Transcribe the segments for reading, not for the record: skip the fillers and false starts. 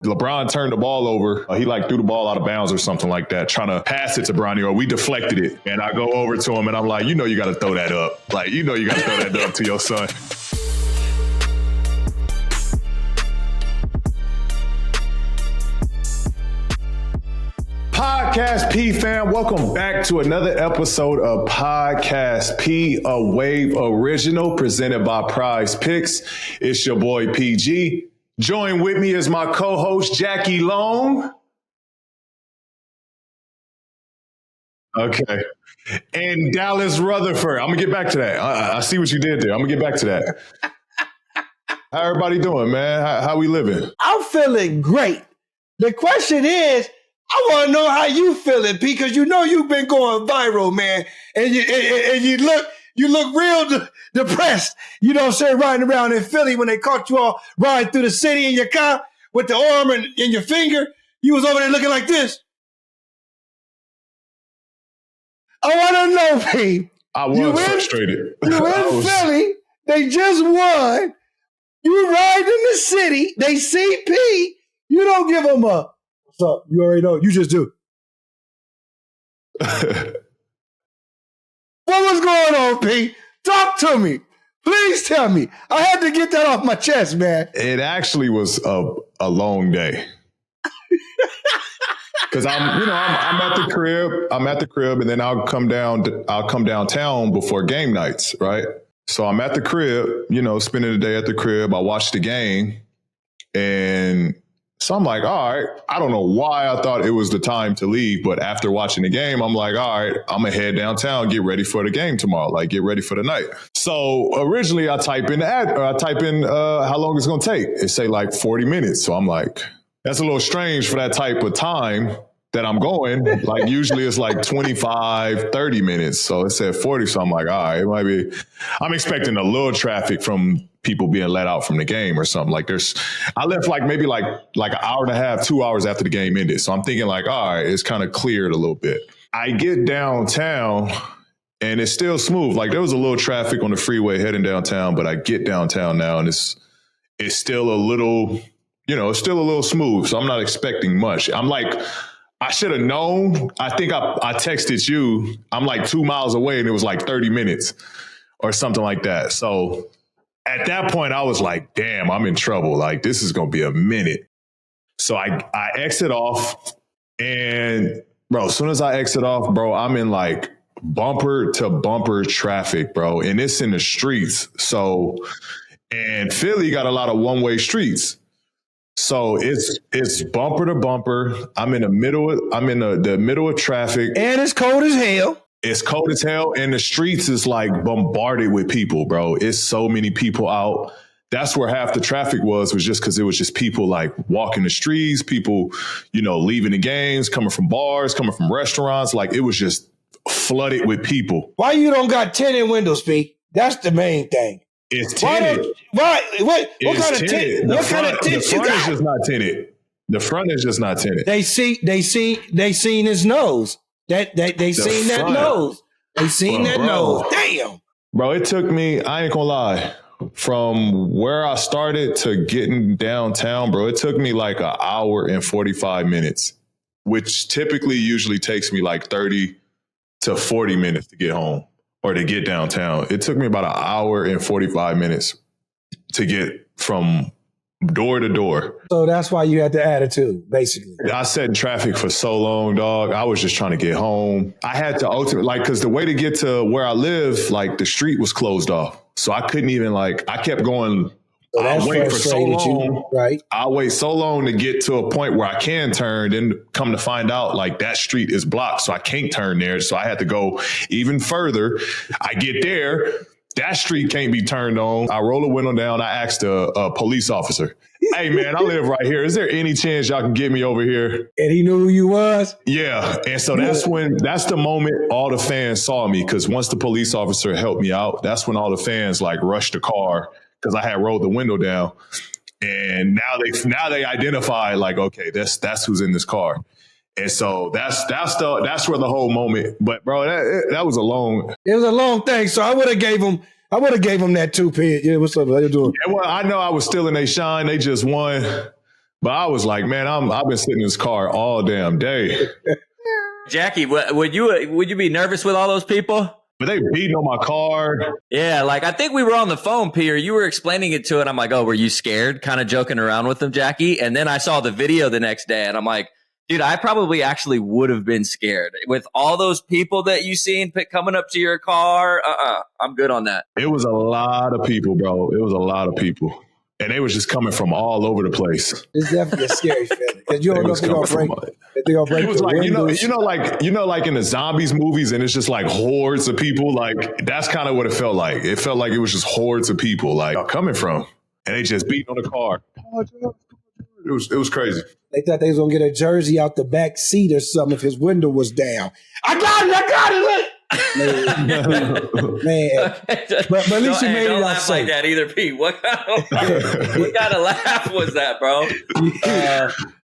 LeBron turned the ball over. He threw the ball out of bounds or something like that, trying to pass it to Bronny, or we deflected it. And I go over to him and I'm like, you got to throw that up. You got to throw that up to your son. Podcast P fam, welcome back to another episode of Podcast P, a Wave original presented by Prize Picks. It's your boy PG. Join with me is my co-host Jackie Long. Okay. And Dallas Rutherford. I'm going to get back to that. I see what you did there. I'm going to get back to that. How everybody doing, man? How we living? I'm feeling great. The question is, I want to know how you feeling, P, because you've been going viral, man. And you look real depressed, riding around in Philly when they caught you all riding through the city in your car with the arm in your finger. You was over there looking like this. I want to know, P. I was frustrated. You in Philly. They just won. You ride in the city. They see P. You don't give them a, what's up? You already know. You just do. What was going on, P? Talk to me. Please tell me. I had to get that off my chest, man. It actually was a long day. Because I'm at the crib. I'm at the crib, and then I'll come downtown before game nights, right? So I'm at the crib, spending the day at the crib. I watch the game, and so I'm like, all right, I don't know why I thought it was the time to leave, but after watching the game, I'm like, all right, I'm going to head downtown, get ready for the game tomorrow, get ready for the night. So originally I type in how long it's going to take. It say 40 minutes. So I'm like, that's a little strange for that type of time that I'm going. Usually it's 25, 30 minutes. So it said 40. So I'm like, all right, it might be, I'm expecting a little traffic from people being let out from the game or something. I left maybe an hour and a half, 2 hours after the game ended. So I'm thinking all right, it's kind of cleared a little bit. I get downtown and it's still smooth. There was a little traffic on the freeway heading downtown, but I get downtown now and it's still a little, it's still a little smooth. So I'm not expecting much. I'm I should have known. I think I texted you. I'm 2 miles away and it was 30 minutes or something like that. So at that point, I was like, damn, I'm in trouble. This is going to be a minute. So I exit off and, bro, as soon as I exit off, bro, I'm in bumper to bumper traffic, bro. And it's in the streets. So, and Philly got a lot of one-way streets. So it's bumper to bumper. I'm in the middle of traffic. And it's cold as hell. It's cold as hell, and the streets is bombarded with people, bro. It's so many people out. That's where half the traffic was just because it was just people walking the streets, people, leaving the games, coming from bars, coming from restaurants. It was just flooded with people. Why you don't got tinted windows, P? That's the main thing. It's tinted. What kind of tint? What kind of tint you got? The front is just not tinted. The front is just not tinted. They seen his nose. They seen that nose. They seen that nose. Damn. Bro, it took me, I ain't gonna lie, from where I started to getting downtown, bro, it took me an hour and 45 minutes, which typically usually takes me 30 to 40 minutes to get home or to get downtown. It took me about an hour and 45 minutes to get from door to door. So that's why you had the attitude, basically. I sat in traffic for so long, dog. I was just trying to get home. I had to ultimately, because the way to get to where I live, the street was closed off. So I couldn't even, I kept going. So I wait for so long. Right. I wait so long to get to a point where I can turn, then come to find out that street is blocked. So I can't turn there. So I had to go even further. I get there. That street can't be turned on. I roll the window down. I asked a police officer, hey, man, I live right here. Is there any chance y'all can get me over here? And he knew who you was? Yeah. And so that's the moment all the fans saw me, because once the police officer helped me out, that's when all the fans rushed the car because I had rolled the window down. And now they identify okay, that's who's in this car. And so that's where the whole moment. But bro, that was a long. It was a long thing. So I would have gave him that 2 P. Yeah, what's up? How you doing? Yeah, well, I know I was still in their shine. They just won. But I was like, man, I've been sitting in this car all damn day. Jackie, would you be nervous with all those people? But they beating on my car. Yeah, like I think we were on the phone, Peter. You were explaining it to it. I'm like, oh, were you scared? Kind of joking around with them, Jackie. And then I saw the video the next day, and I'm like, dude, I probably actually would have been scared with all those people that you seen coming up to your car. I'm good on that. It was a lot of people, bro. It was a lot of people. And they was just coming from all over the place. It's definitely a scary feeling because you don't know if they're gonna break. It was like windows. like in the zombies movies, and it's just like hordes of people. Like that's kind of what it felt like. It felt like it was just hordes of people, like coming from, and they just beating on the car. It was crazy. They thought they was gonna get a jersey out the back seat or something if his window was down. I got it. Look. Man. But at least you made it out laugh safe. Like that either, Pete. What kind of laugh was that, bro?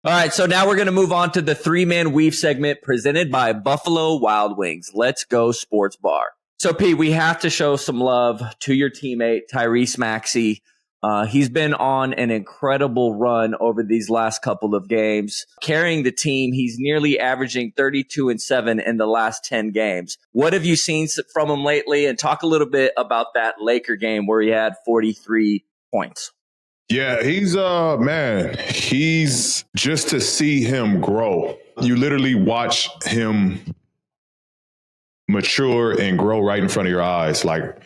All right, so now we're going to move on to the three-man weave segment presented by Buffalo Wild Wings. Let's go Sports Bar. So, Pete, we have to show some love to your teammate, Tyrese Maxey. He's been on an incredible run over these last couple of games, carrying the team. He's nearly averaging 32-7 in the last 10 games. What have you seen from him lately? And talk a little bit about that Laker game where he had 43 points. Yeah, he's just to see him grow. You literally watch him mature and grow right in front of your eyes. Like,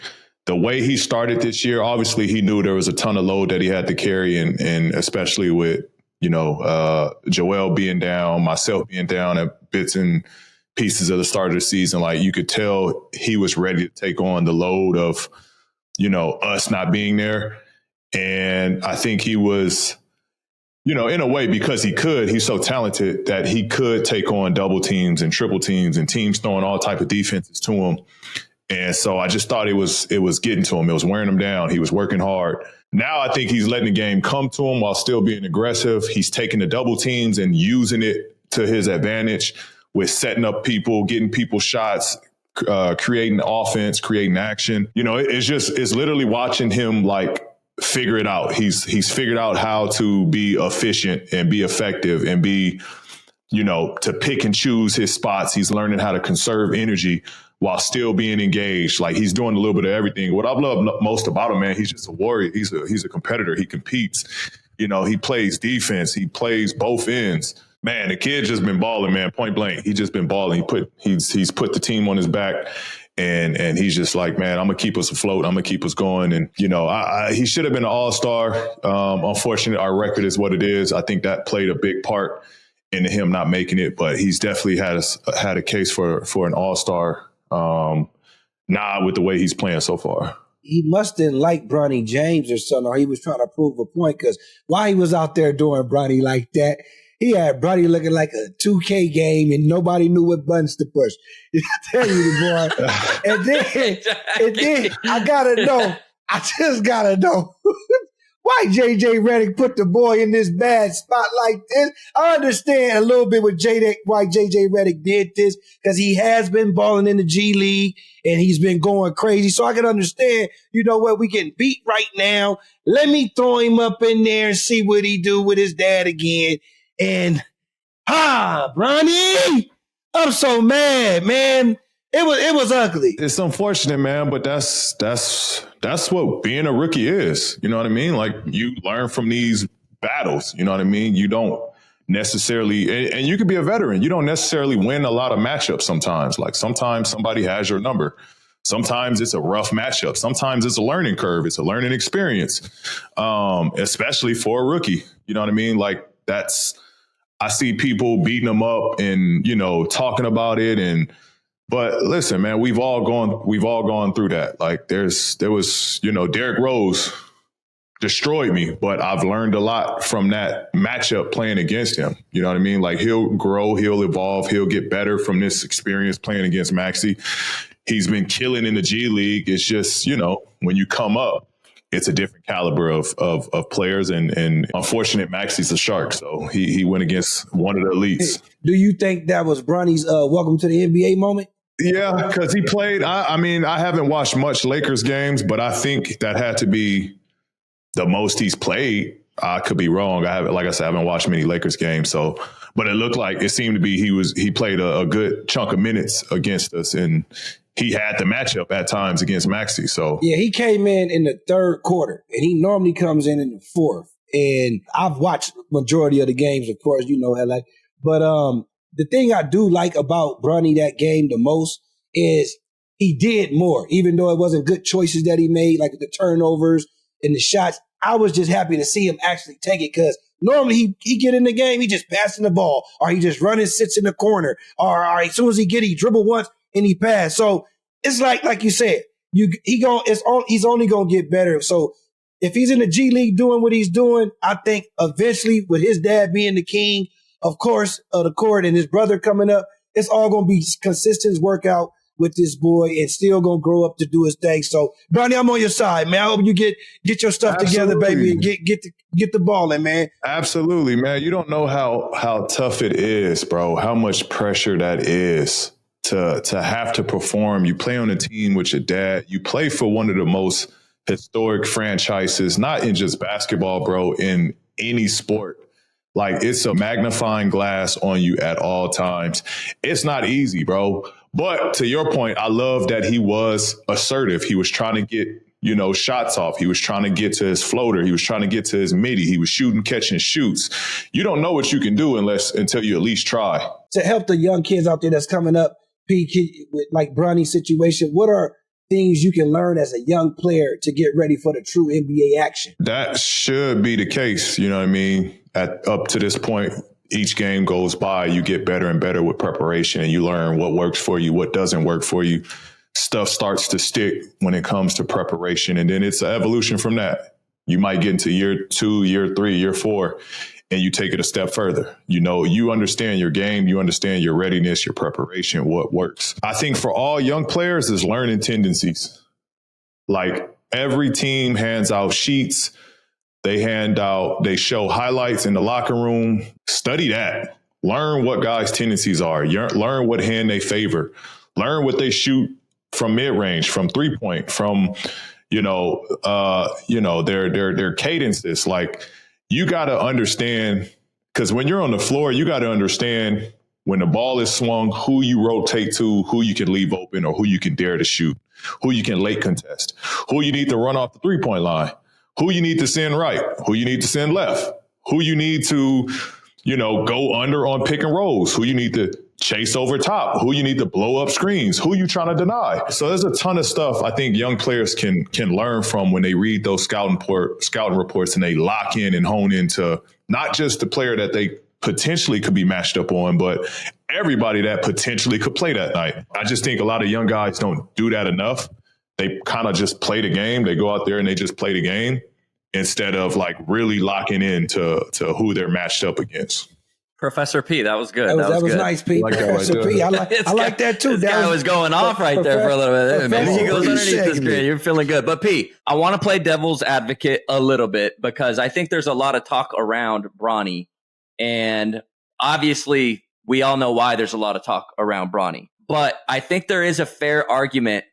the way he started this year, obviously he knew there was a ton of load that he had to carry, and especially with, Joel being down, myself being down at bits and pieces of the start of the season. Like, you could tell he was ready to take on the load of, us not being there. And I think he was, in a way, because he's so talented that he could take on double teams and triple teams and teams throwing all type of defenses to him. And so I just thought it was getting to him. It was wearing him down. He was working hard. Now I think he's letting the game come to him while still being aggressive. He's taking the double teams and using it to his advantage with setting up people, getting people shots, creating offense, creating action. It's literally watching him like figure it out. He's figured out how to be efficient and be effective and be, to pick and choose his spots. He's learning how to conserve energy while still being engaged. Like, he's doing a little bit of everything. What I've loved most about him, man, he's just a warrior. He's a competitor. He competes. He plays defense. He plays both ends. Man, the kid just been balling, man, point blank. He just been balling. He's put the team on his back, and he's just like, man, I'm gonna keep us afloat. I'm gonna keep us going. And he should have been an all-star. Unfortunately, our record is what it is. I think that played a big part into him not making it, but he's definitely had a case for an all-star. Not with the way he's playing so far. He must didn't like Bronny James or something, or he was trying to prove a point, because while he was out there doing Bronny like that, he had Bronny looking like a 2K game and nobody knew what buttons to push. I tell you, boy. and then I just gotta know why JJ Redick put the boy in this bad spot like this. I understand a little bit with why JJ Redick did this, because he has been balling in the G League and he's been going crazy. So I can understand, we getting beat right now. Let me throw him up in there and see what he do with his dad again. And Bronny, I'm so mad, man. It was ugly. It's unfortunate, man, but that's what being a rookie is. You know what I mean? Like, you learn from these battles. You know what I mean? You don't necessarily, and you could be a veteran. You don't necessarily win a lot of matchups sometimes. Like, sometimes somebody has your number. Sometimes it's a rough matchup. Sometimes it's a learning curve. It's a learning experience, especially for a rookie. You know what I mean? Like, I see people beating them up and, talking about it. But listen, man, we've all gone through that. Like, there was, Derrick Rose destroyed me, but I've learned a lot from that matchup playing against him. You know what I mean? Like, he'll grow, he'll evolve, he'll get better from this experience playing against Maxey. He's been killing in the G League. It's just, when you come up, it's a different caliber of players. And unfortunate, Maxey's a shark. So he went against one of the elites. Do you think that was Bronny's welcome to the NBA moment? Yeah, because he played. I haven't watched much Lakers games, but I think that had to be the most he's played I could be wrong. Like I said, I haven't watched many Lakers games. So, but it seemed to be he played a good chunk of minutes against us, and he had the matchup at times against Maxey. So yeah, he came in the third quarter, and he normally comes in the fourth. And I've watched majority of the games, of course, LA. But the thing I do like about Bronny that game the most is he did more, even though it wasn't good choices that he made, like the turnovers and the shots. I was just happy to see him actually take it, because normally he get in the game, he just passing the ball, or he just running, sits in the corner, or as soon as he dribble once and he pass. So it's like you said, he's only gonna get better. So if he's in the G League doing what he's doing, I think eventually, with his dad being the king, of course, of the court, and his brother coming up, it's all going to be consistent workout with this boy, and still going to grow up to do his thing. So, Bronny, I'm on your side, man. I hope you get your stuff together, baby, and get the ball in, man. Absolutely, man. You don't know how tough it is, bro, how much pressure that is to have to perform. You play on a team with your dad. You play for one of the most historic franchises, not in just basketball, bro, in any sport. Like, it's a magnifying glass on you at all times. It's not easy, bro. But to your point, I love that he was assertive. He was trying to get, shots off. He was trying to get to his floater. He was trying to get to his midi. He was shooting, catching shoots. You don't know what you can do until you at least try. To help the young kids out there that's coming up, with like Bronny's situation, what are things you can learn as a young player to get ready for the true NBA action? That should be the case. You know what I mean? Up to this point, each game goes by, you get better and better with preparation, and you learn what works for you, what doesn't work for you. Stuff starts to stick when it comes to preparation. And then it's an evolution from that. You might get into year 2, year 3, year 4, and you take it a step further. You understand your game, you understand your readiness, your preparation, what works. I think for all young players is learning tendencies. Like, every team hands out sheets. They show highlights in the locker room. Study that. Learn what guys' tendencies are. Learn what hand they favor. Learn what they shoot from mid-range, from three-point, from, their cadences. Like, you got to understand, because when you're on the floor, you got to understand when the ball is swung, who you rotate to, who you can leave open, or who you can dare to shoot, who you can late contest, who you need to run off the three-point line, who you need to send right, who you need to send left, who you need to, go under on pick and rolls, who you need to chase over top, who you need to blow up screens, who you trying to deny. So there's a ton of stuff I think young players can learn from when they read those scouting reports, and they lock in and hone into not just the player that they potentially could be matched up on, but everybody that potentially could play that night. I just think a lot of young guys don't do that enough. They kind of just play the game. They go out there and they just play the game instead of like really locking in to who they're matched up against. Professor P, that was good. That was good. Nice, P. Like Professor P, I like that too. This guy was going off right there for a little bit. Maybe he goes underneath the screen. You're feeling good. But P, I want to play devil's advocate a little bit, because I think there's a lot of talk around Bronny. And obviously, we all know why there's a lot of talk around Bronny. But I think there is a fair argument.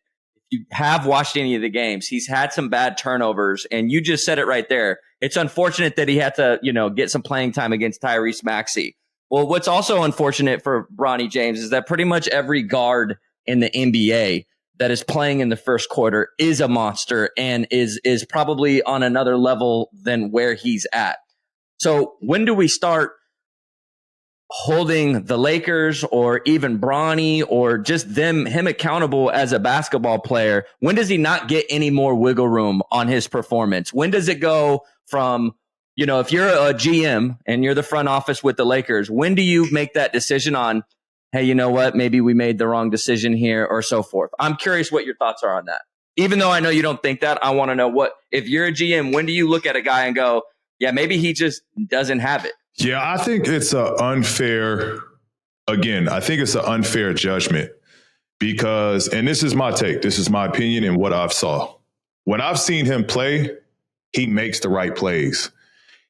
If you have watched any of the games, he's had some bad turnovers. And you just said it right there. It's unfortunate that he had to, get some playing time against Tyrese Maxey. Well, what's also unfortunate for Bronny James is that pretty much every guard in the NBA that is playing in the first quarter is a monster and is probably on another level than where he's at. So when do we start holding the Lakers or even Bronny or just him accountable as a basketball player? When does he not get any more wiggle room on his performance? When does it go from, if you're a GM and you're the front office with the Lakers, when do you make that decision on, hey, you know what, maybe we made the wrong decision here or so forth? I'm curious what your thoughts are on that. Even though I know you don't think that, I want to know if you're a GM, when do you look at a guy and go, yeah, maybe he just doesn't have it? Yeah, I think it's I think it's an unfair judgment because, and this is my take, this is my opinion and what I've saw. When I've seen him play, he makes the right plays.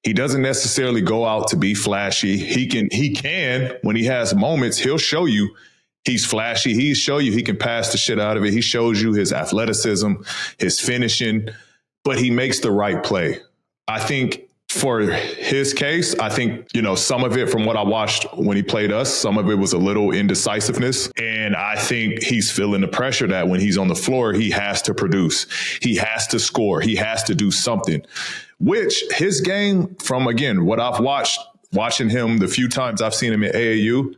He doesn't necessarily go out to be flashy. He can, when he has moments, he'll show you he's flashy. He'll show you he can pass the shit out of it. He shows you his athleticism, his finishing, but he makes the right play. I think for his case, I think, some of it from what I watched when he played us, some of it was a little indecisiveness. And I think he's feeling the pressure that when he's on the floor, he has to produce. He has to score. He has to do something, which his game from, again, what I've watching him the few times I've seen him in AAU,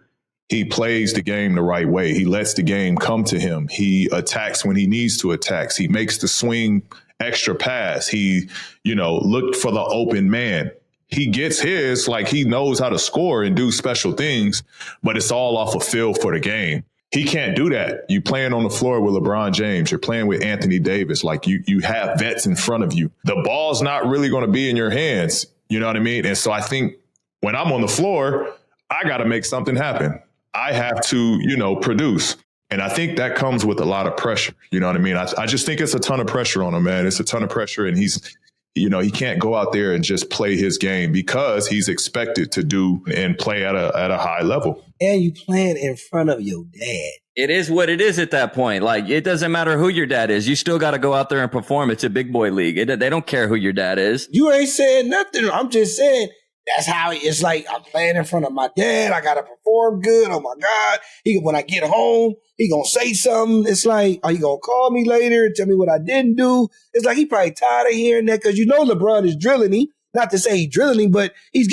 he plays the game the right way. He lets the game come to him. He attacks when he needs to attack. He makes the swing extra pass. He, looked for the open man. He gets his, like he knows how to score and do special things, but it's all off a feel for the game. He can't do that. You playing on the floor with LeBron James. You're playing with Anthony Davis. Like you have vets in front of you. The ball's not really going to be in your hands. You know what I mean? And so I think when I'm on the floor, I got to make something happen. I have to, produce. And I think that comes with a lot of pressure. You know what I mean? I just think it's a ton of pressure on him, man. It's a ton of pressure. And he's, he can't go out there and just play his game because he's expected to do and play at a high level. And you playing in front of your dad. It is what it is at that point. Like, it doesn't matter who your dad is. You still got to go out there and perform. It's a big boy league. They don't care who your dad is. You ain't saying nothing. I'm just saying that's how it's like. I'm playing in front of my dad. I got to perform good. Oh, my God. When I get home, he going to say something. It's like, are you going to call me later and tell me what I didn't do? It's like he probably tired of hearing that because LeBron is drilling him. Not to say he's drilling him, but he's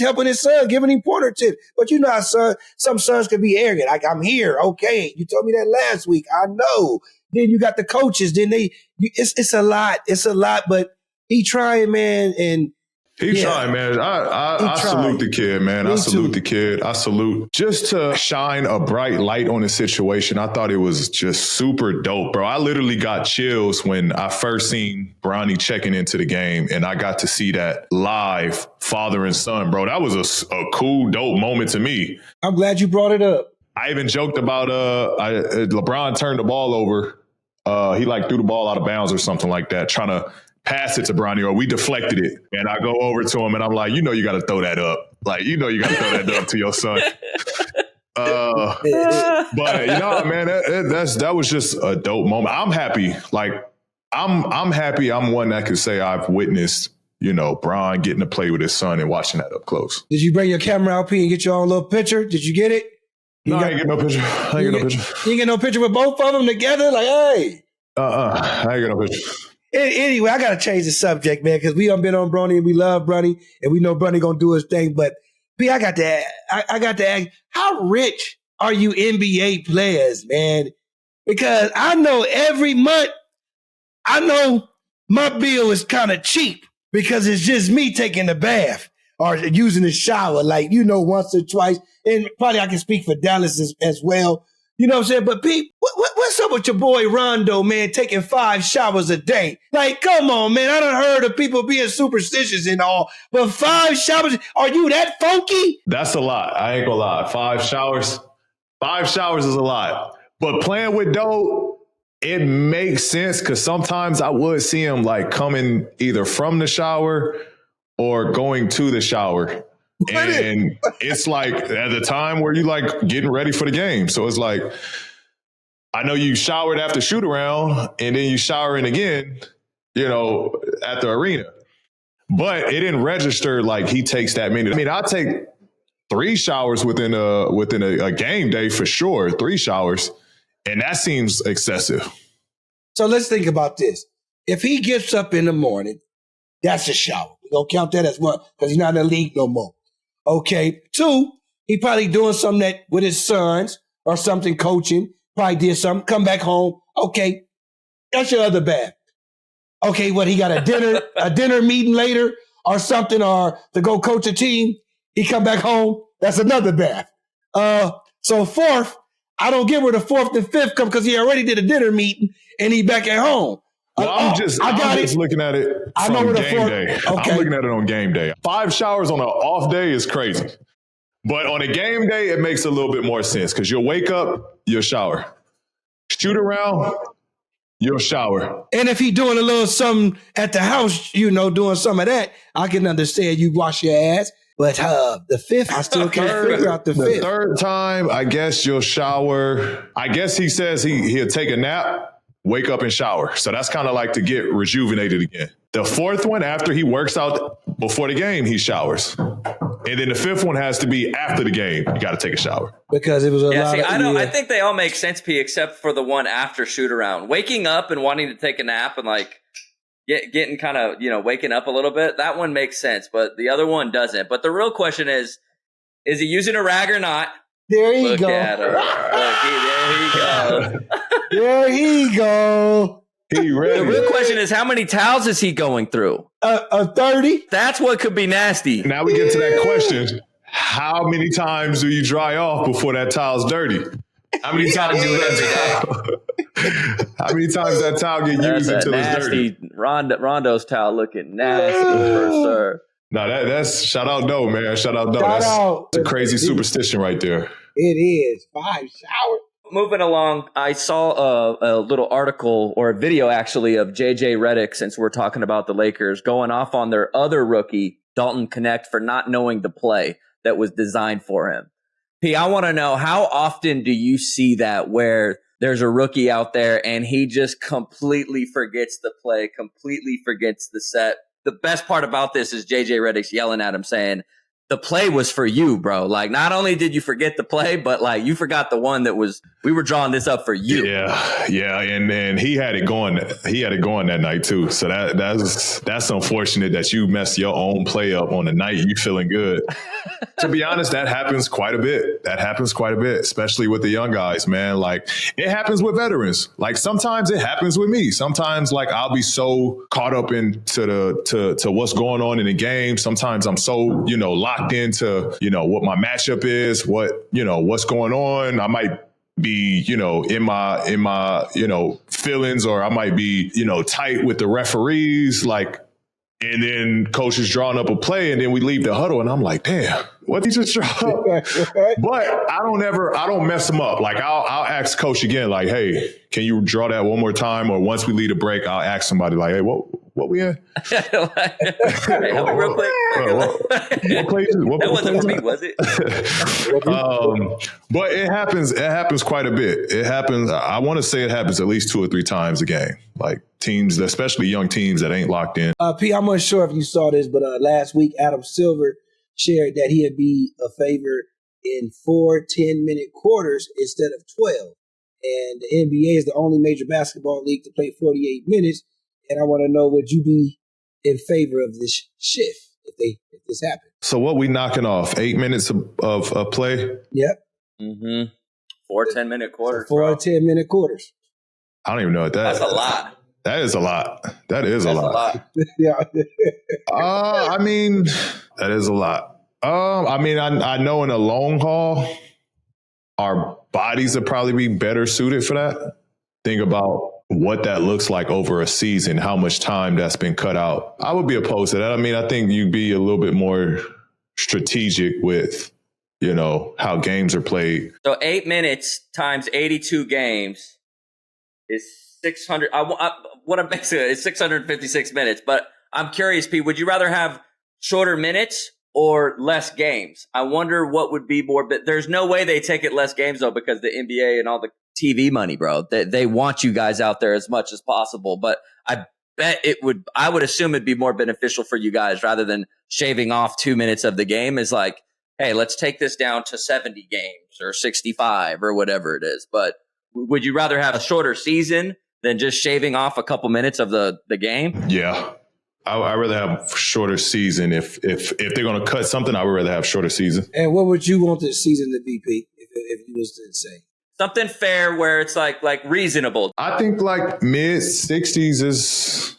helping his son, giving him pointer tips. But how some sons can be arrogant. Like, I'm here. Okay. You told me that last week. I know. Then you got the coaches. Then it's a lot. It's a lot, but he trying, man. And He's trying, man. I salute the kid, man. I salute the kid. I salute just to shine a bright light on the situation. I thought it was just super dope, bro. I literally got chills when I first seen Bronny checking into the game and I got to see that live, father and son, bro. That was a cool, dope moment to me. I'm glad you brought it up. I even joked about LeBron turned the ball over. He threw the ball out of bounds or something like that, trying to pass it to Bronny, or we deflected it. And I go over to him and I'm like, you got to throw that up. Like, you got to throw that up to your son. But man, that was just a dope moment. I'm happy. Like, I'm happy. I'm one that can say I've witnessed, Bron getting to play with his son and watching that up close. Did you bring your camera out, P, and get your own little picture? Did you get it? I ain't get no picture. You ain't get no picture with both of them together? Like, hey. I ain't get no picture. Anyway, I got to change the subject, man, because we done been on Bronny and we love Bronny and we know Bronny going to do his thing. But, B, I got to ask, how rich are you NBA players, man? Because I know every month, my bill is kind of cheap because it's just me taking a bath or using the shower, once or twice. And probably I can speak for Dallas as well. You know what I'm saying? But Pete, what's up with your boy Rondo, man, taking 5 showers a day? Like, come on, man. I done heard of people being superstitious and all, but 5 showers, are you that funky? That's a lot. I ain't gonna lie. 5 showers is a lot. But playing with Doe, it makes sense because sometimes I would see him coming either from the shower or going to the shower. And it's at the time where you getting ready for the game. So it's I know you showered after shoot around and then you showering again, at the arena. But it didn't register he takes that many. I mean, I take 3 showers within a game day for sure, 3 showers. And that seems excessive. So let's think about this. If he gets up in the morning, that's a shower. We don't count that as one because he's not in the league no more. Okay. 2, he probably doing something with his sons or something, coaching. Probably did something. Come back home. Okay. That's your other bath. Okay. What, he got a dinner meeting later or something, or to go coach a team. He come back home. That's another bath. So 4th, I don't get where the 4th and 5th come because he already did a dinner meeting and he back at home. Well, I'm just looking at it from game day. Okay. I'm looking at it on game day. 5 showers on an off day is crazy. But on a game day, it makes a little bit more sense because you'll wake up, you'll shower. Shoot around, you'll shower. And if he doing a little something at the house, doing some of that, I can understand you wash your ass. But the 5th, I still can't figure out the 5th. The 3rd time, I guess you'll shower. I guess he says he'll take a nap, wake up and shower. So that's kind of to get rejuvenated again. The fourth one, after he works out before the game, he showers. And then the fifth one has to be after the game. You got to take a shower. Because it was a lot of... I think they all make sense, P, except for the one after shoot around. Waking up and wanting to take a nap and like getting kind of, waking up a little bit. That one makes sense, but the other one doesn't. But the real question is he using a rag or not? There you go. There he goes. There he go. He ready. The real question is, how many towels is he going through? 30. That's what could be nasty. Now we get to that question. How many times do you dry off before that towel's dirty? How many times do that towel? How many times that towel get used until it's dirty? Rondo's towel looking nasty for sure. No, that's shout out though, man. Shout out though. That's a crazy superstition right there. It is 5 showers. Moving along, I saw a little article or a video actually of JJ Redick, since we're talking about the Lakers, going off on their other rookie, Dalton Knecht, for not knowing the play that was designed for him. P, I want to know, how often do you see that where there's a rookie out there and he just completely forgets the play, completely forgets the set? The best part about this is JJ Redick's yelling at him saying, the play was for you, bro. Like, not only did you forget the play, but like you forgot the one that was, we were drawing this up for you. Yeah. And he had it going. He had it going that night too. So that's unfortunate that you messed your own play up on the night you feeling good. To be honest, that happens quite a bit. Especially with the young guys, man. Like, it happens with veterans. Like, sometimes it happens with me. Sometimes, like, I'll be so caught up into to what's going on in the game. Sometimes I'm so, locked into, what my matchup is, what's going on. I might be, in my feelings, or I might be, tight with the referees, like, and then coach is drawing up a play and then we leave the huddle and I'm like, damn, what did he just draw up? But I don't mess them up. Like, I'll ask coach again, like, hey, can you draw that one more time? Or once we leave a break, I'll ask somebody like, hey, what we in? Hey, real quick. What play? That wasn't for me, was it? But it happens quite a bit. It happens. I want to say it happens at least 2 or 3 times a game. Like, teams, especially young teams that ain't locked in. P, I'm unsure if you saw this, but last week Adam Silver shared that he'd be a favor in 4 10-minute quarters instead of 12. And the NBA is the only major basketball league to play 48 minutes. And I want to know, would you be in favor of this shift if this happened? So what we knocking off? 8 minutes of play? Yep. Mm-hmm. 4 10-minute quarters. 4 10-minute quarters. I don't even know what that's a lot. That is a lot. That is a lot. Yeah. I mean, that is a lot. I know in the long haul, our bodies would probably be better suited for that. Think about what that looks like over a season, how much time that's been cut out. I would be opposed to that. I mean, I think you'd be a little bit more strategic with, how games are played. So 8 minutes times 82 games is 600. What I'm basically, it's 656 minutes. But I'm curious, Pete, would you rather have shorter minutes or less games? I wonder what would be more. But there's no way they take it less games, though, because the NBA and all the TV money, bro. They want you guys out there as much as possible. But I bet I would assume it'd be more beneficial for you guys rather than shaving off 2 minutes of the game is like, hey, let's take this down to 70 games or 65 or whatever it is. But would you rather have a shorter season than just shaving off a couple minutes of the game? Yeah. I'd rather have shorter season. If they're going to cut something, I would rather have shorter season. And what would you want this season to be, Pete, if you was to say? Something fair where it's like reasonable. I think like mid 60s is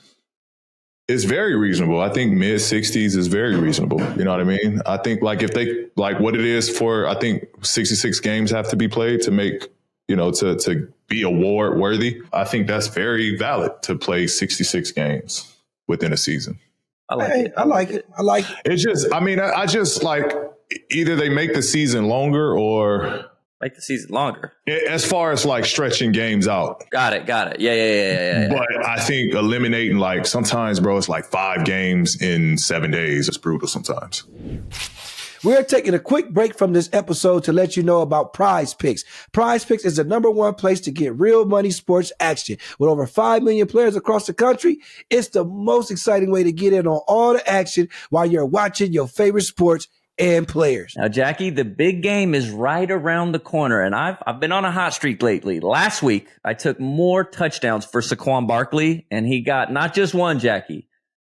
very reasonable. I think mid 60s is very reasonable. You know what I mean? I think like if they like what it is for, I think 66 games have to be played to make, to be award worthy. I think that's very valid to play 66 games within a season. I like it. It's just, I just like either they make the season longer or make the season longer. As far as like stretching games out. Got it. Yeah. But I think eliminating like sometimes, bro, it's like 5 games in 7 days. It's brutal sometimes. We're taking a quick break from this episode to let you know about Prize Picks. Prize Picks is the #1 place to get real money sports action. With over 5 million players across the country, it's the most exciting way to get in on all the action while you're watching your favorite sports and players. Now, Jackie, the big game is right around the corner, and I've been on a hot streak lately. Last week, I took more touchdowns for Saquon Barkley, and he got not just one, Jackie,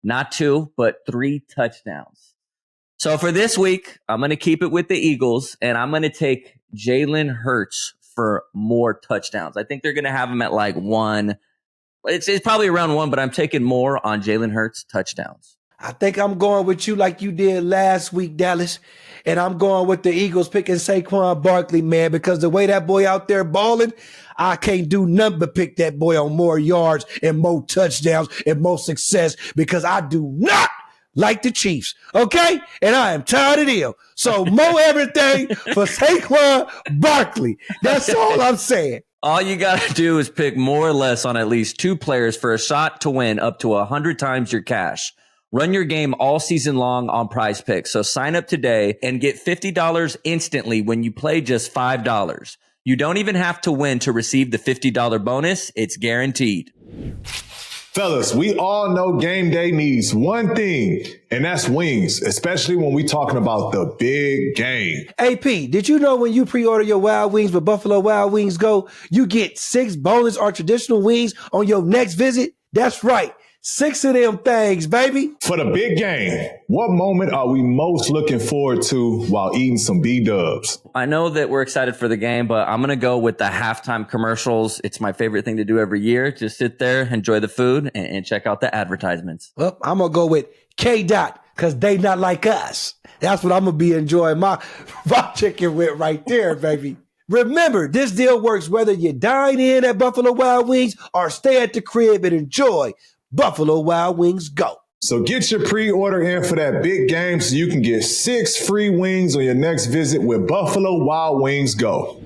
not 2, but 3 touchdowns. So for this week, I'm going to keep it with the Eagles, and I'm going to take Jalen Hurts for more touchdowns. I think they're going to have him at like 1. It's probably around 1, but I'm taking more on Jalen Hurts touchdowns. I think I'm going with you like you did last week, Dallas. And I'm going with the Eagles picking Saquon Barkley, man, because the way that boy out there balling, I can't do nothing but pick that boy on more yards and more touchdowns and more success because I do not like the Chiefs, okay? And I am tired of them. So more everything for Saquon Barkley. That's all I'm saying. All you got to do is pick more or less on at least 2 players for a shot to win up to 100 times your cash. Run your game all season long on Prize Picks. So sign up today and get $50 instantly when you play just $5. You don't even have to win to receive the $50 bonus. It's guaranteed. Fellas, we all know game day needs one thing, and that's wings, especially when we talking about the big game. AP, did you know when you pre-order your Wild Wings with Buffalo Wild Wings Go, you get 6 bonus or traditional wings on your next visit? That's right. 6 of them things, baby. For the big game, what moment are we most looking forward to while eating some B-dubs? I know that we're excited for the game, but I'm going to go with the halftime commercials. It's my favorite thing to do every year. Just sit there, enjoy the food, and check out the advertisements. Well, I'm going to go with K-Dot because they not like us. That's what I'm going to be enjoying my chicken with right there, baby. Remember, this deal works whether you dine in at Buffalo Wild Wings or stay at the crib and enjoy Buffalo Wild Wings Go. So get your pre-order in for that big game so you can get 6 free wings on your next visit with Buffalo Wild Wings Go.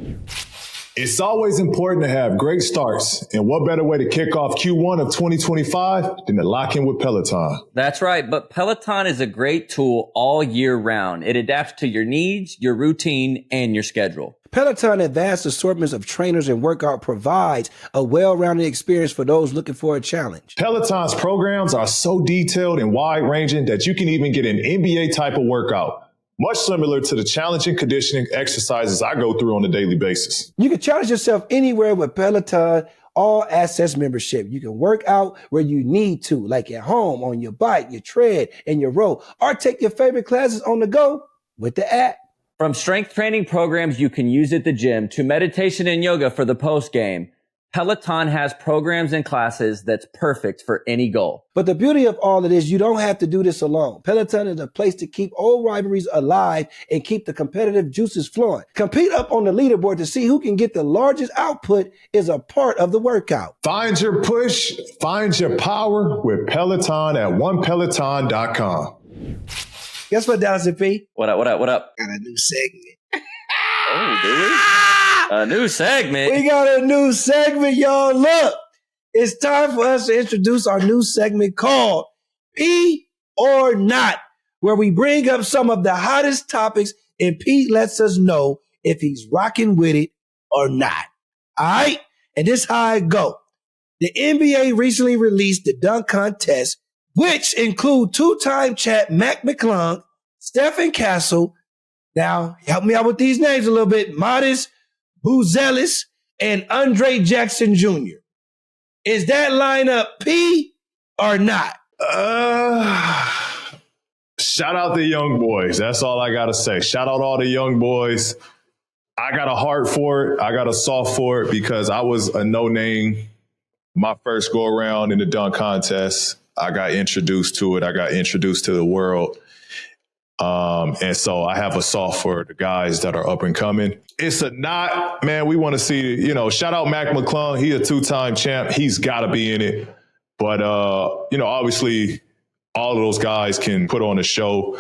It's always important to have great starts, and what better way to kick off Q1 of 2025 than to lock in with Peloton? That's right, but Peloton is a great tool all year round. It adapts to your needs, your routine, and your schedule. Peloton advanced assortments of trainers and workout provides a well-rounded experience for those looking for a challenge. Peloton's programs are so detailed and wide-ranging that you can even get an NBA type of workout, much similar to the challenging conditioning exercises I go through on a daily basis. You can challenge yourself anywhere with Peloton all-access membership. You can work out where you need to, like at home, on your bike, your tread, and your row, or take your favorite classes on the go with the app. From strength training programs you can use at the gym to meditation and yoga for the post game, Peloton has programs and classes that's perfect for any goal. But the beauty of all of this, you don't have to do this alone. Peloton is a place to keep old rivalries alive and keep the competitive juices flowing. Compete up on the leaderboard to see who can get the largest output is a part of the workout. Find your push, find your power with Peloton at onepeloton.com. Guess what, Dallas and P? What up? Got a new segment. Oh, do we? A new segment? We got a new segment, y'all. Look, it's time for us to introduce our new segment called P or Not, where we bring up some of the hottest topics and Pete lets us know if he's rocking with it or not. All right? And this is how it go. The NBA recently released the Dunk Contest, which include 2-time champ Mac McClung, Stephen Castle. Now, help me out with these names a little bit. Modest Buzelis and Andre Jackson Jr. Is that lineup P or not? Shout out the young boys. That's all I got to say. Shout out all the young boys. I got a heart for it. I got a soft for it because I was a no-name my first go around in the dunk contest. I got introduced to it. I got introduced to the world. And so I have a soft for the guys that are up and coming. It's a not, man, we want to see, shout out Mac McClung. He's a 2-time champ. He's got to be in it. But, obviously all of those guys can put on a show.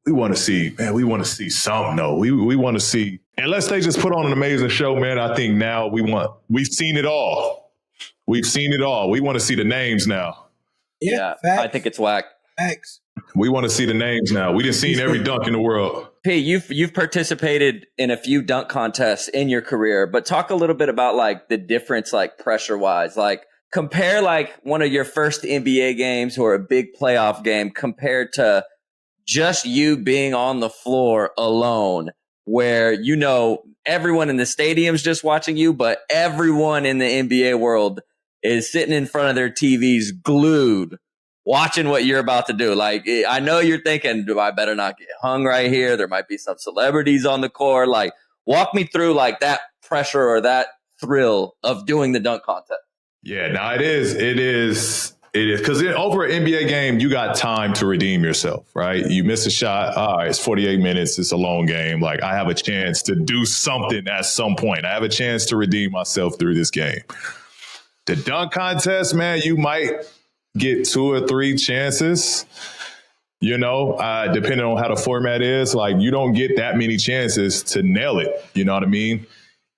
We want to see, man, we want to see something, though. We want to see, unless they just put on an amazing show, man, I think now we've seen it all. We've seen it all. We want to see the names now. Yeah, I think it's whack. Facts. We want to see the names now. We done seen every dunk in the world. P, you've participated in a few dunk contests in your career, but talk a little bit about like the difference, like pressure wise. Like compare like one of your first NBA games or a big playoff game compared to just you being on the floor alone, where you know everyone in the stadium's just watching you, but everyone in the NBA world is sitting in front of their TVs glued, watching what you're about to do. Like, I know you're thinking, do I better not get hung right here? There might be some celebrities on the court. Like, walk me through like that pressure or that thrill of doing the dunk contest. Yeah, now it is. Because over an NBA game, you got time to redeem yourself, right? You miss a shot. All right, it's 48 minutes. It's a long game. Like, I have a chance to do something at some point. I have a chance to redeem myself through this game. The dunk contest, man, you might get 2 or 3 chances, you know, depending on how the format is. Like, you don't get that many chances to nail it. You know what I mean?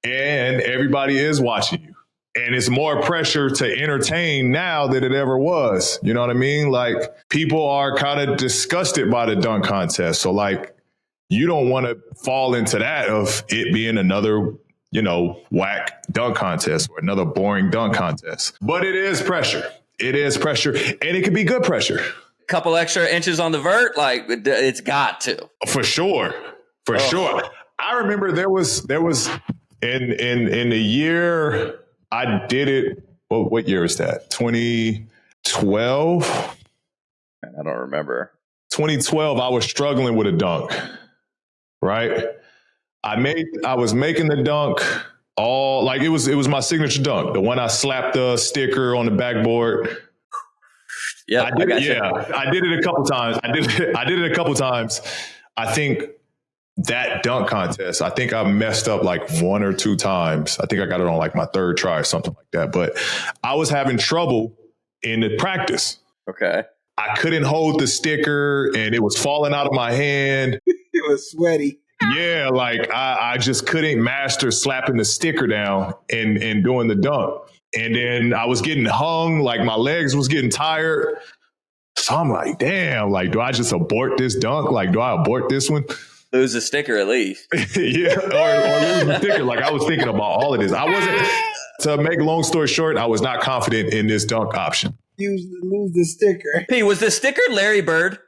And everybody is watching you. And it's more pressure to entertain now than it ever was. You know what I mean? Like, people are kind of disgusted by the dunk contest. So, like, you don't want to fall into that of it being another, you know, whack dunk contest or another boring dunk contest. But it is pressure. It is pressure. And it can be good pressure. Couple extra inches on the vert, like it's got to. For sure. For sure. I remember there was in the year I did it. Well, what year is that? 2012? I don't remember. 2012, I was struggling with a dunk, right? I was making the dunk all like it was my signature dunk, the one I slapped the sticker on the backboard. Yeah, I did it a couple times. I did it a couple times. I think that dunk contest, I think I messed up like 1 or 2 times. I think I got it on like my 3rd try or something like that. But I was having trouble in the practice. Okay. I couldn't hold the sticker and it was falling out of my hand. It was sweaty. Yeah, like I just couldn't master slapping the sticker down and doing the dunk. And then I was getting hung, like my legs was getting tired. So I'm like, damn, like, do I just abort this dunk? Like, do I abort this one? Lose a sticker at least. Yeah, or lose the sticker. Like, I was thinking about all of this. I wasn't, to make a long story short, I was not confident in this dunk option. You lose the sticker. P, was the sticker Larry Bird?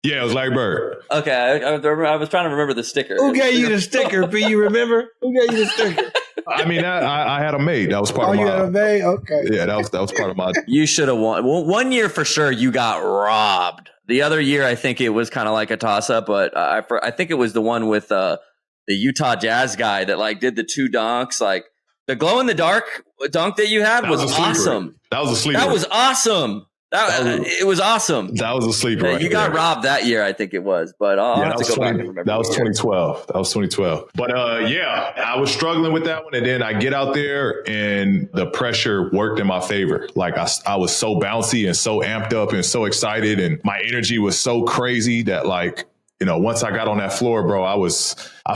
Yeah, it was Larry Bird. Okay, I was trying to remember the sticker. Who gave you the sticker, P? You remember? Who gave you the sticker? I mean, I had a mate. That was part of my. Oh, you had a mate? Okay. Yeah, that was part of my. You should have won. Well, one year for sure, you got robbed. The other year, I think it was kind of like a toss-up, but I think it was the one with the Utah Jazz guy that like did the 2 dunks. Like the glow-in-the-dark dunk that you had was awesome. That was a sleeper. That was awesome. It was awesome. That was a sleeper. You got robbed that year, I think it was. But I'll have to go back and remember. That was 2012. That was 2012. But yeah, I was struggling with that one. And then I get out there and the pressure worked in my favor. Like I was so bouncy and so amped up and so excited. And my energy was so crazy that like, you know, once I got on that floor, bro, I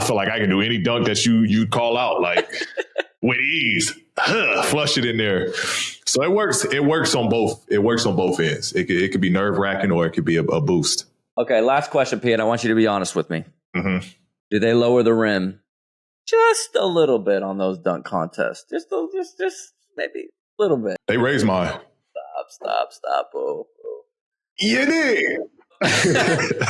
feel like I can do any dunk that you call out, like with ease. Flush it in there. So it works. It works on both. It works on both ends. It could be nerve wracking or it could be a boost. Okay. Last question, P, and I want you to be honest with me. Mm-hmm. Do they lower the rim just a little bit on those dunk contests? Just maybe a little bit. They raise mine. Stop. Oh. You did.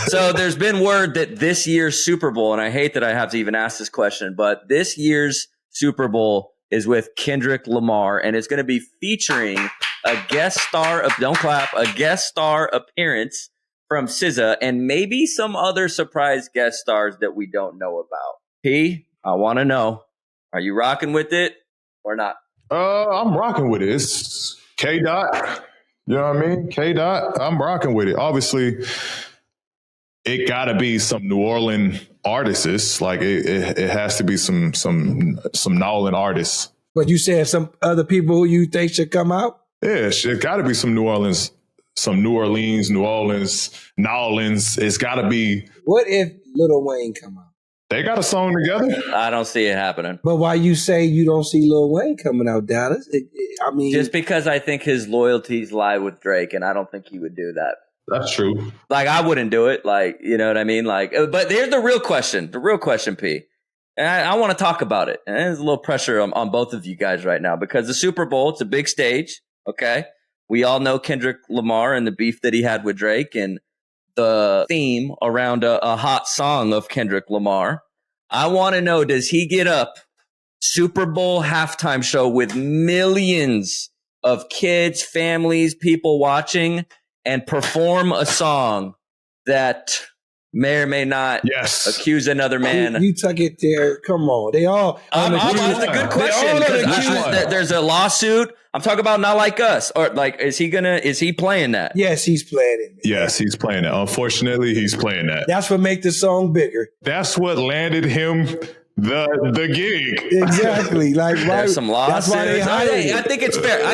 So there's been word that this year's Super Bowl, and I hate that I have to even ask this question, but this year's Super Bowl is with Kendrick Lamar, and it's going to be featuring a guest star appearance from SZA and maybe some other surprise guest stars that we don't know about. P, I want to know, are you rocking with it or not? I'm rocking with it. It's K-Dot. You know what I mean? K-Dot, I'm rocking with it. Obviously, it got to be some New Orleans artists. Like it has to be some New Orleans artists. But you said some other people who you think should come out? Yeah, it got to be some New Orleans. It's got to be. What if Lil Wayne come out? They got a song together. I don't see it happening. But why you say you don't see Lil Wayne coming out, Dallas? I mean, just because I think his loyalties lie with Drake, and I don't think he would do that. That's true. Like, I wouldn't do it. Like, you know what I mean? Like, but here's the real question, P. And I want to talk about it. And there's a little pressure on both of you guys right now because the Super Bowl, it's a big stage. Okay. We all know Kendrick Lamar and the beef that he had with Drake and the theme around a hot song of Kendrick Lamar. I want to know, does he get up Super Bowl halftime show with millions of kids, families, people watching and perform a song that may or may not accuse another man? You took it there. Come on. They all. It's a good question. There's a lawsuit. I'm talking about Not Like Us. Or like, is he playing that? Yes, he's playing it. Yes, he's playing it. Unfortunately, he's playing that. That's what makes the song bigger. That's what landed him the gig. Exactly. Like, there's some lawsuits. That's why they hired him. I think it's fair.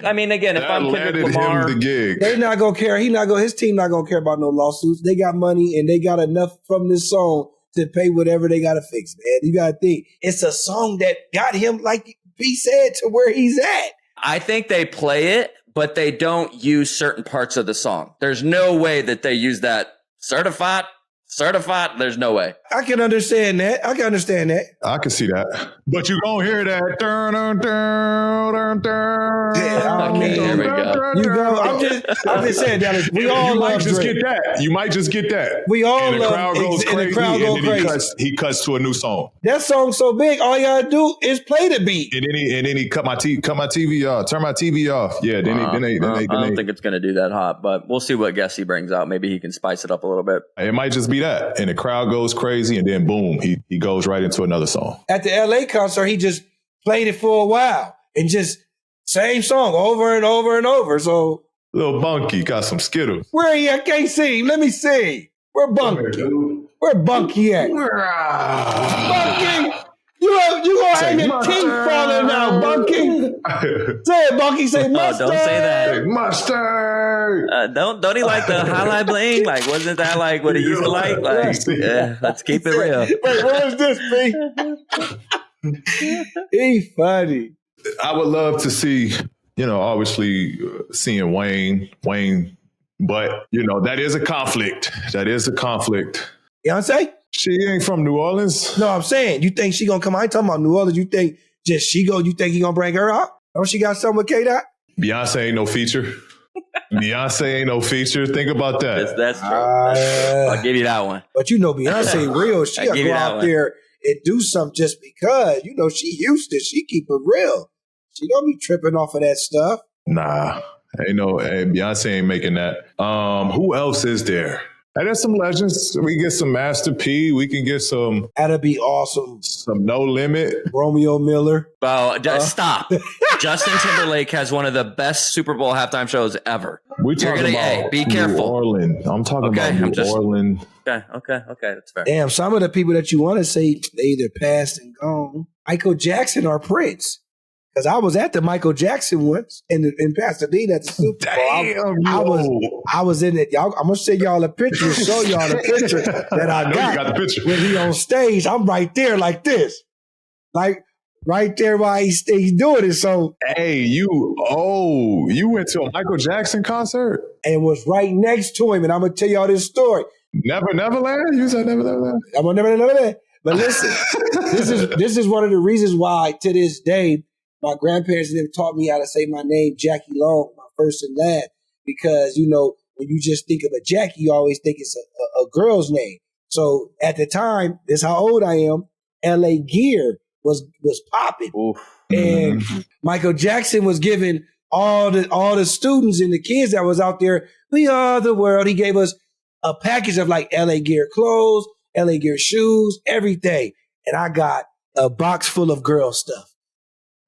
I mean, again, if I'm Kendrick Lamar, him the gig. They're not gonna care. His team not gonna care about no lawsuits. They got money and they got enough from this song to pay whatever they gotta fix, man. You gotta think it's a song that got him, like P said, to where he's at. I think they play it, but they don't use certain parts of the song. There's no way that they use that certified. There's no way. I can understand that. I can see that. But you gonna hear that. There we go. You go. I'm just saying, Dallas. We all love Drake. You might just get that. We all and the love. crowd goes crazy. The crowd goes crazy. He cuts to a new song. That song's so big, all you gotta do is play the beat. And then he cut my TV off. Turn my TV off. Yeah. I don't think it's gonna do that hot, but we'll see what guest he brings out. Maybe he can spice it up a little bit. It might just be that, and the crowd goes crazy, and then boom, he goes right into another song. At the LA concert, he just played it for a while and just same song over and over and over. So Little Bunky got some Skittles. Where he at? I can't see him. Let me see. Where Bunky? Where Bunky at? Bunky, you gonna have your teeth falling now, Bunky. Say it, Bunky. Say mustard. Don't say that. Hey, mustard. Don't he like the highlight bling? Like, wasn't that like what he used to like? Like, yeah, let's keep it real. Wait, what was this, B? He funny. I would love to see, obviously seeing Wayne, but that is a conflict. Beyonce? She ain't from New Orleans. No, I'm saying, you think she gonna come? I ain't talking about New Orleans. You think just she go? You think he gonna bring her out? Oh, she got something with K-Dot? Beyonce ain't no feature. Think about that. That's true. I'll give you that one. But Beyonce real. She gotta go out there and do something just because. She Houston. She keep it real. She don't be tripping off of that stuff. Nah, Beyonce ain't making that. Who else is there? There's some legends. We get some Master P. We can get some. That'd be awesome. Some No Limit. Romeo Miller. Well, stop. Justin Timberlake has one of the best Super Bowl halftime shows ever. We're talking about be careful. New Orleans. I'm talking about New Orleans. Okay, that's fair. Damn, some of the people that you want to say they either passed and gone. Michael Jackson or Prince. Because I was at the Michael Jackson once in Pasadena at the Super Bowl. I was in it. I'm going to send y'all a picture, show y'all the picture that I got. You got the picture. When he on stage, I'm right there like this. Like right there while he's doing it. So, hey, you went to a Michael Jackson concert? And was right next to him. And I'm going to tell y'all this story. Neverland? You said Neverland? I'm on Neverland. But listen, this is one of the reasons why to this day, my grandparents and them taught me how to say my name, Jackie Long, my first and last, because, when you just think of a Jackie, you always think it's a girl's name. So at the time, this is how old I am, LA Gear was popping. And Michael Jackson was giving all the students and the kids that was out there, we are the world. He gave us a package of like LA Gear clothes, LA Gear shoes, everything. And I got a box full of girl stuff.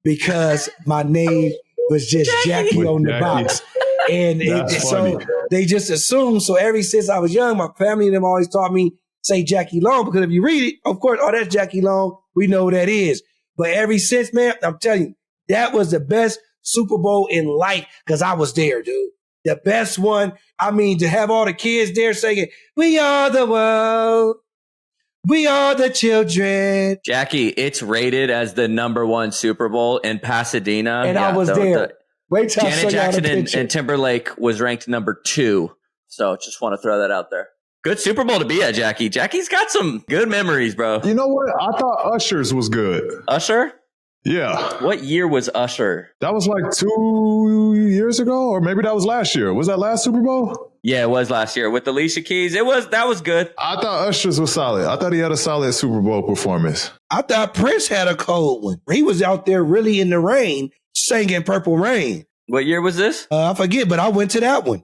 Because my name was just Jackie on the box. And so they just assumed. So ever since I was young, my family and them always taught me, say Jackie Long. Because if you read it, of course, that's Jackie Long. We know who that is. But ever since, man, I'm telling you, that was the best Super Bowl in life because I was there, dude. The best one. I mean, to have all the kids there singing, we are the world. We are the children. Jackie, it's rated as the #1 Super Bowl in Pasadena. And I was there. Wait till Janet Jackson and Timberlake was ranked #2 So just want to throw that out there. Good Super Bowl to be at, Jackie. Jackie's got some good memories, bro. You know what? I thought Usher's was good. Usher? Yeah. What year was Usher? That was like 2 years ago, or maybe that was last year. Was that last Super Bowl? Yeah, it was last year with Alicia Keys. That was good. I thought Usher's was solid. I thought he had a solid Super Bowl performance. I thought Prince had a cold one. He was out there really in the rain, singing Purple Rain. What year was this? I forget, but I went to that one.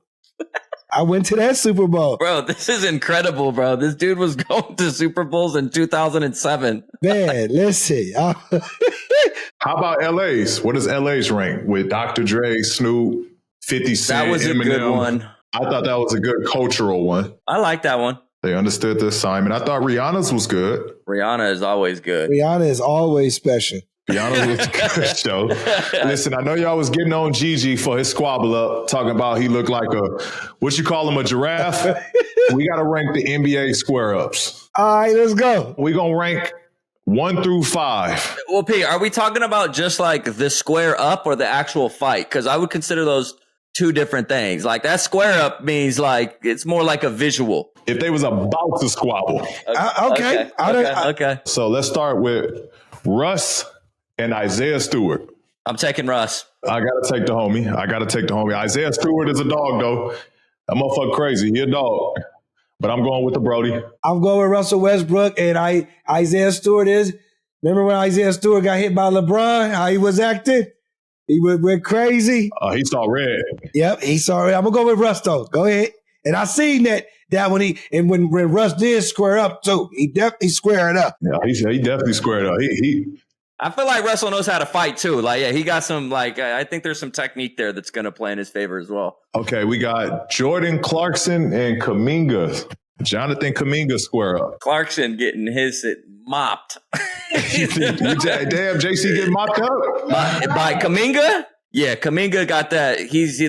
I went to that Super Bowl. Bro, this is incredible, bro. This dude was going to Super Bowls in 2007. Man, listen. How about LA's? What does LA's rank with Dr. Dre, Snoop, 50 Cent, That was a Eminem? good one. I thought that was a good cultural one. I like that one. They understood the assignment. I thought Rihanna's was good. Rihanna is always good. Rihanna is always special. Rihanna's was a good show. Listen, I know y'all was getting on Gigi for his squabble up, talking about he looked like what you call him, a giraffe? We got to rank the NBA square ups. All right, let's go. We're going to rank 1 through 5. Well, P, are we talking about just like the square up or the actual fight? Because I would consider those two different things. Like that square up means like it's more like a visual. If they was about to squabble. Okay. So let's start with Russ and Isaiah Stewart. I'm taking Russ. I got to take the homie. Isaiah Stewart is a dog, though. That motherfucker crazy. He a dog. But I'm going with the Brody. I'm going with Russell Westbrook, and Isaiah Stewart is. Remember when Isaiah Stewart got hit by LeBron, how he was acting? He went crazy. He saw red. Yep, he saw it. I'm going to go with Russ, though. Go ahead. And I seen that when Russ did square up, too. He definitely squared up. Yeah, he definitely squared up. I feel like Russell knows how to fight too. Like, yeah, he got some, like, I think there's some technique there that's going to play in his favor as well. Okay, we got Jordan Clarkson and Kuminga. Jonathan Kuminga square up. Clarkson getting his mopped. Damn, JC getting mopped up? By Kuminga? Yeah, Kuminga got that.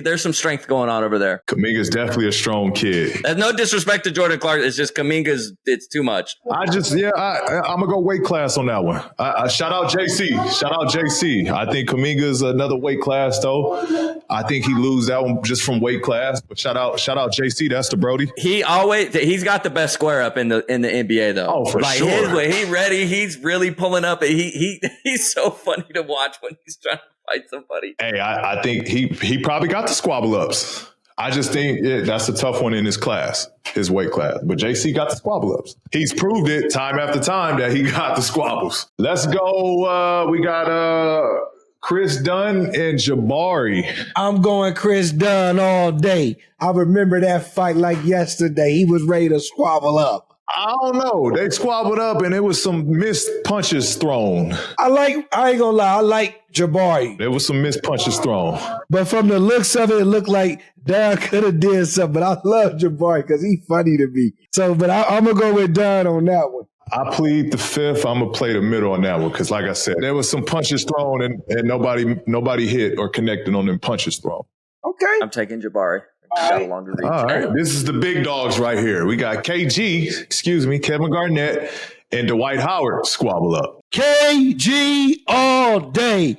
There's some strength going on over there. Kuminga's definitely a strong kid. There's no disrespect to Jordan Clark. It's just it's too much. I'm gonna go weight class on that one. Shout out JC. I think Kuminga's another weight class though. I think he lose that one just from weight class. But shout out JC. That's the Brody. He's got the best square up in the NBA though. Oh, for sure. He ready. He's really pulling up. He's so funny to watch when he's trying to fight somebody. Hey, I think he probably got the squabble ups. I just think that's a tough one in his class, his weight class. But JC got the squabble ups. He's proved it time after time that he got the squabbles. Let's go. We got Chris Dunn and Jabari. I'm going Chris Dunn all day. I remember that fight like yesterday. He was ready to squabble up. I don't know. They squabbled up and it was some missed punches thrown. I ain't gonna lie, I like Jabari. There was some missed punches thrown. But from the looks of it looked like Dunn could have did something. But I love Jabari because he's funny to me. But I'm going to go with Dunn on that one. I plead the fifth. I'm going to play the middle on that one because, like I said, there was some punches thrown and nobody hit or connected on them punches thrown. Okay. I'm taking Jabari. Got a longer reach. All right. This is the big dogs right here. We got Kevin Garnett, and Dwight Howard squabble up. KG all day.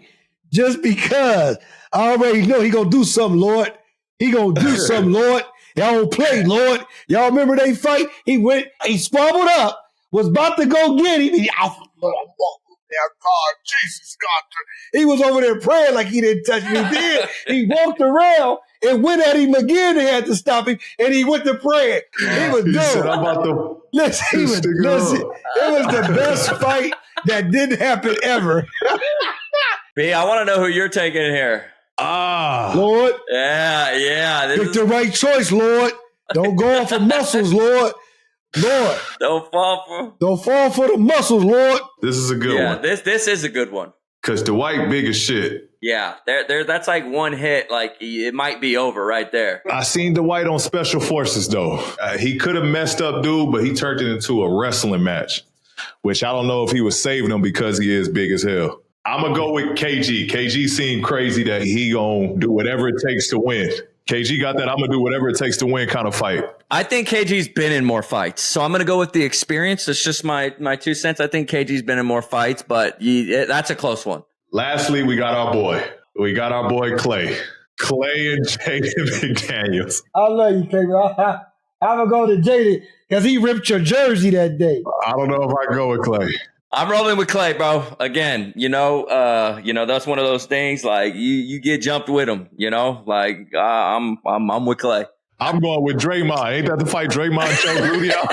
Just because I already know he going to do something, Lord. He going to do something, Lord. Y'all don't play, Lord. Y'all remember they fight? He squabbled up, was about to go get him. God, Jesus, God. He was over there praying like he didn't touch me. Then he walked around and went at him again. They had to stop him, and he went to praying. He was done. Listen, it was the best fight that didn't happen ever. B, I want to know who you're taking here. Lord. Yeah. Pick the right choice, Lord. Don't go off for muscles, Lord. Lord. Don't fall for the muscles, Lord. This is a good one. Yeah, this is a good one. Because Dwight big as shit. Yeah, that's like one hit. Like, it might be over right there. I seen Dwight on Special Forces, though. He could have messed up dude, but he turned it into a wrestling match, which I don't know if he was saving him because he is big as hell. I'm going to go with KG. KG seemed crazy that he going to do whatever it takes to win. KG got that I'm going to do whatever it takes to win kind of fight. I think KG's been in more fights, so I'm going to go with the experience. It's just my 2 cents. I think KG's been in more fights, but that's a close one. Lastly, we got our boy. Clay. Clay and Jaden McDaniels. I love you, Clay. I'm going to go to Jaden because he ripped your jersey that day. I don't know if I go with Clay. I'm rolling with Clay, bro. Again, that's one of those things. Like you get jumped with him. I'm with Clay. I'm going with Draymond. Ain't that the fight Draymond choked Rudy out?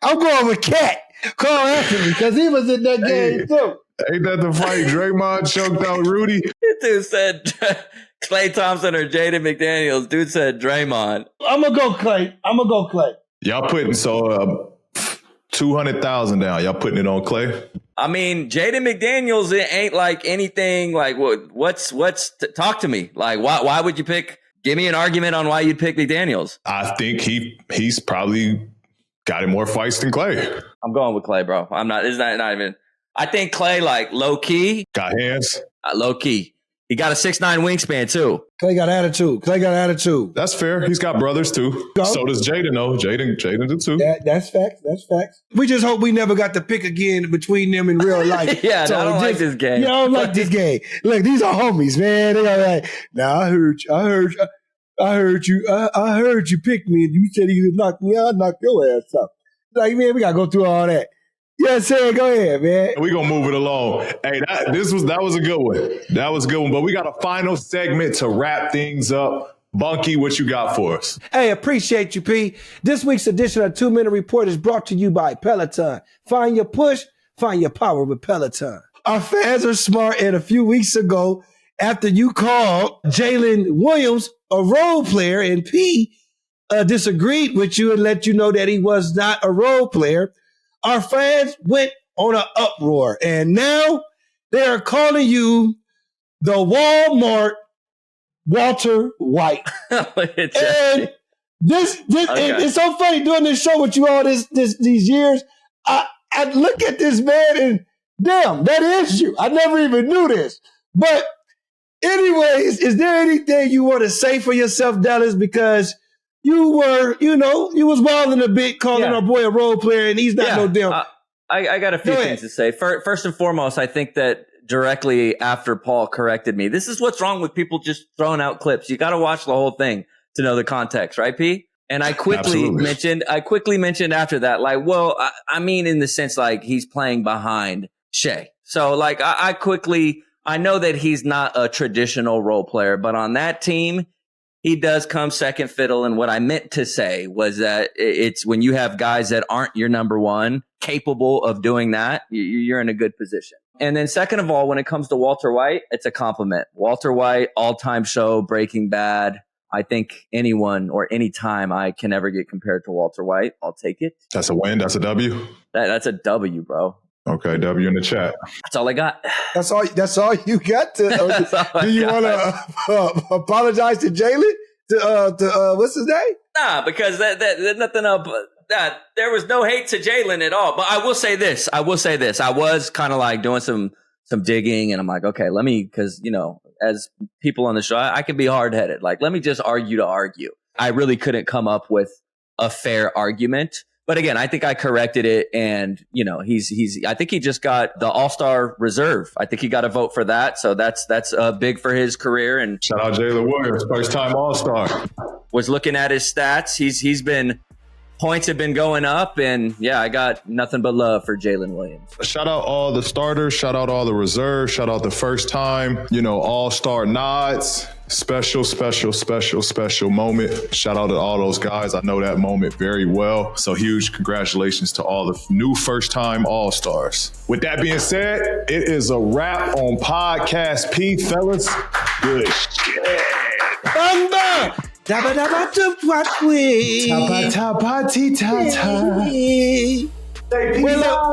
I'm going with Cat, Carl Anthony, because he was in that game too. Ain't that the fight Draymond choked out Rudy? Dude said Klay Thompson or Jaden McDaniels. Dude said Draymond. I'm going to go Clay. Y'all putting 200,000 down. Y'all putting it on Clay? I mean, Jaden McDaniels, it ain't like anything like talk to me. Like, why would you pick? Give me an argument on why you'd pick McDaniels. I think he's probably got in more fights than Clay. I'm going with Clay, bro. It's not even. I think Clay, like, low key. Got hands. Low key. He got a 6'9" wingspan, too. Clay got attitude. That's fair. He's got brothers, too. Go. So does Jaden, though. Jaden do, too. That's facts. We just hope we never got to pick again between them in real life. Yeah, so I don't like this game. Yeah, I don't like this game. Look, these are homies, man. They are like, nah, I heard you. I heard you picked me and you said you knocked me out, I knocked your ass up. Like, man, we got to go through all that. Yeah, Sam, go ahead, man. We're going to move it along. Hey, that was a good one. That was a good one. But we got a final segment to wrap things up. Bunky, what you got for us? Hey, appreciate you, P. This week's edition of 2 Minute Report is brought to you by Peloton. Find your push, find your power with Peloton. Our fans are smart, and a few weeks ago, after you called Jalen Williams a role player, and P disagreed with you and let you know that he was not a role player, our fans went on an uproar, and now they are calling you the Walmart Walter White. And this it's so funny doing this show with you all these years. I look at this man and damn, that is you. I never even knew this. But anyways, is there anything you want to say for yourself, Dallas? Because you were, you was wilding a bit calling our boy a role player, and he's not no damn. I got a few things to say. First and foremost, I think that directly after Paul corrected me, this is what's wrong with people just throwing out clips. You got to watch the whole thing to know the context, right, P? And I quickly mentioned after that, like, well, I mean, in the sense, like, he's playing behind Shea. So, like, I know that he's not a traditional role player, but on that team, he does come second fiddle. And what I meant to say was that it's when you have guys that aren't your number one capable of doing that, you're in a good position. And then second of all, when it comes to Walter White, it's a compliment. Walter White, all-time show, Breaking Bad. I think anyone or any time I can ever get compared to Walter White, I'll take it. That's a win. That's a W. That's a W, bro. Okay, W in the chat. That's all I got. That's all you got to. Do you want to apologize to Jalen? To what's his name? Nah, because that nothing up. There was no hate to Jalen at all. But I will say this. I was kind of like doing some digging, and I'm like, okay, let me, because as people on the show, I can be hard headed. Like, let me just argue to argue. I really couldn't come up with a fair argument. But again, I think I corrected it, and I think he just got the All-Star reserve. I think he got a vote for that, so that's big for his career. And shout out Jalen Williams, first time All-Star. Was looking at his stats. He's been points have been going up, and yeah, I got nothing but love for Jalen Williams. Shout out all the starters, shout out all the reserves, shout out the first time, All-Star nods. Special moment. Shout out to all those guys. I know that moment very well. So huge congratulations to all the new first-time All-Stars. With that being said, it is a wrap on Podcast P, fellas. Good shit. Thunder! Wait, look.